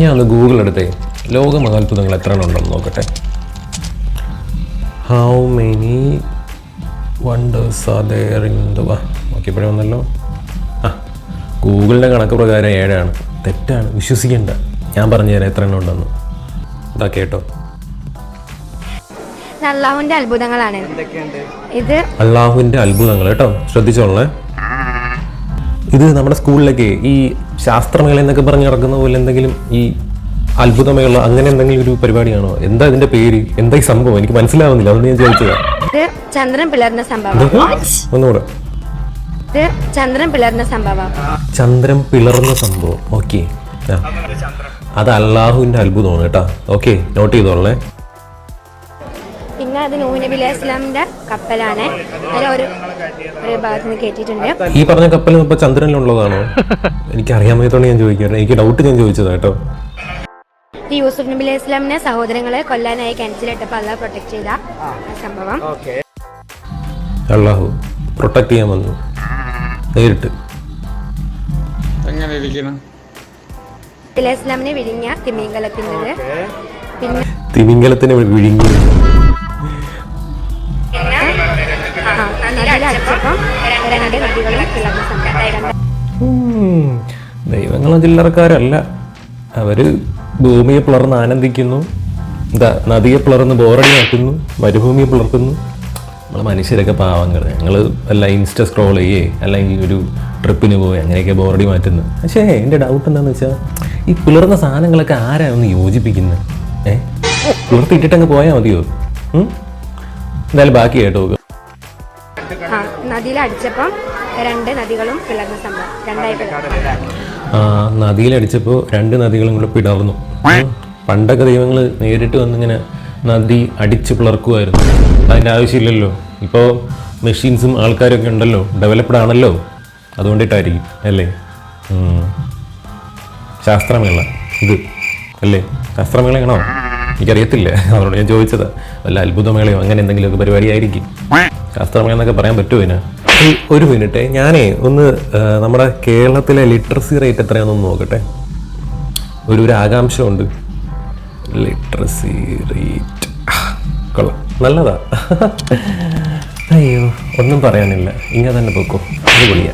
ഞാൻ ഒന്ന് ഗൂഗിൾ എടുത്തേ ലോകമഹാത്ഭുതങ്ങൾ എത്ര ഉണ്ടെന്ന് നോക്കട്ടെ. How many wonders are there in the നോക്കിയപ്പോഴേ വന്നല്ലോ. ഗൂഗിളിൻ്റെ കണക്ക് പ്രകാരം 7 തെറ്റാണ്, വിശ്വസിക്കേണ്ട. ഞാൻ പറഞ്ഞുതരാം എത്ര എണ്ണം ഉണ്ടെന്ന്. ഇതാ കേട്ടോ, അള്ളാഹുവിന്റെ അത്ഭുതങ്ങളാണ് ഇത്. അള്ളാഹുവിന്റെ അത്ഭുതങ്ങൾ കേട്ടോ, ശ്രദ്ധിച്ചോളേ. ഇത് നമ്മുടെ സ്കൂളിലൊക്കെ ഈ ശാസ്ത്രമേള എന്നൊക്കെ പറഞ്ഞ് നടക്കുന്ന പോലെ എന്തെങ്കിലും ഈ അത്ഭുതമേള അങ്ങനെ എന്തെങ്കിലും ഒരു പരിപാടിയാണോ? എന്താ ഇതിന്റെ പേര്? എന്താ ഈ സംഭവം? എനിക്ക് മനസ്സിലാവുന്നില്ല, അതുകൊണ്ട് ഞാൻ ചോദിച്ചതാ. ഇത് ചന്ദ്രൻ പിളർന്ന സംഭവം. ഒന്നുകൂടെ. ഇത് ചന്ദ്രൻ പിളർന്ന സംഭവം. ചന്ദ്രൻ പിളർന്ന സംഭവം. ഓക്കെ, അത് അള്ളാഹുവിന്റെ അത്ഭുതമാണ് കേട്ടോ. ഓക്കെ, നോട്ട് ചെയ്തോളേ. പിന്നെ അത് നൂഹ് നബി അലൈഹി സ്വലാമിന്റെ കപ്പലാണ്. ഒരു ഭാഗത്ത് നിന്ന് കേട്ടിട്ടുണ്ട്. ഈ പറഞ്ഞ കപ്പൽ ഇപ്പൊ ചന്ദ്രനിലുള്ളതാണോ? എനിക്ക് അറിയാൻ വയ്യത്തോണ്ട് ഞാൻ ചോദിക്കാറ്. എനിക്ക് ഡൗട്ട്, ഞാൻ ചോദിച്ചതാ കേട്ടോ. യൂസുഫ് നബി അലൈഹി സ്വലാമിനെ സഹോദരങ്ങളെ കൊല്ലാനായി കിണറ്റിലിട്ടപ്പോൾ അള്ളാഹു പ്രൊട്ടക്ട് ചെയ്ത സംഭവം. അള്ളാഹു പ്രൊട്ടക്ട് ചെയ്യാൻ വന്നു നേരിട്ട്. അലൈഹി സ്വലാമിനെ വിഴിഞ്ഞ തിമിംഗലത്തിൻ്റെത്. പിന്നെ തിമിംഗലത്തിന് വിഴുങ്ങി ദൈവങ്ങളും ചില്ലറക്കാരല്ല. അവര് ഭൂമിയെ പിളർന്ന് ആനന്ദിക്കുന്നു, നദിയെ പിളർന്ന് ബോറടി മാറ്റുന്നു, മരുഭൂമിയെ പിളർക്കുന്നു. നമ്മൾ മനുഷ്യരൊക്കെ പാവങ്ങൾ. ഞങ്ങൾ അല്ല ഇൻസ്റ്റ സ്ക്രോൾ ചെയ്യേ, അല്ലെങ്കിൽ ഒരു ട്രിപ്പിന് പോയി അങ്ങനെയൊക്കെ ബോറടി മാറ്റുന്നു. പക്ഷേ എൻ്റെ ഡൗട്ട് എന്താണെന്ന് വെച്ചാൽ ഈ പിളർന്ന സാധനങ്ങളൊക്കെ ആരാ ഒന്ന് യോജിപ്പിക്കുന്നത്? പിളർത്തിയിട്ടിട്ടങ്ങ് പോയാൽ മതിയോ? എന്തായാലും ബാക്കി കേട്ടോ. നദിയിലടിച്ചപ്പം 2 നദികളും പിളർന്ന സംഭവം. നദിയിലടിച്ചപ്പോൾ 2 നദികളും കൂടെ പിളർന്നു. പണ്ടൊക്കെ ദൈവങ്ങൾ നേരിട്ട് വന്നിങ്ങനെ നദി അടിച്ച് പിളർക്കുമായിരുന്നു. അതിൻ്റെ ആവശ്യമില്ലല്ലോ. ഇപ്പോൾ മെഷീൻസും ആൾക്കാരൊക്കെ ഉണ്ടല്ലോ, ഡെവലപ്ഡ് ആണല്ലോ, അതുകൊണ്ടിട്ടായിരിക്കും അല്ലേ? ശാസ്ത്രമേള ഇത് അല്ലേ? ശാസ്ത്രമേളയാണോ? എനിക്കറിയത്തില്ല, അതുകൊണ്ട് ഞാൻ ചോദിച്ചതാ. വല്ല അത്ഭുതമേളയോ അങ്ങനെ എന്തെങ്കിലുമൊക്കെ പരിപാടി ആയിരിക്കും. ശാസ്ത്രമേള എന്നൊക്കെ പറയാൻ പറ്റുമോ ഇതിന്? ഒരു മിനിറ്റ്, ഞാനേ ഒന്ന് നമ്മുടെ കേരളത്തിലെ ലിറ്ററസി റേറ്റ് എത്രയാണെന്നൊന്ന് നോക്കട്ടെ. ഒരു ആകാംക്ഷയുണ്ട്. ലിറ്ററസി റേറ്റ് കൊള്ളാം, നല്ലതാ. അയ്യോ, ഒന്നും പറയാനില്ല, ഇങ്ങനെ തന്നെ പോക്കോ. അത് പൊളിയാ.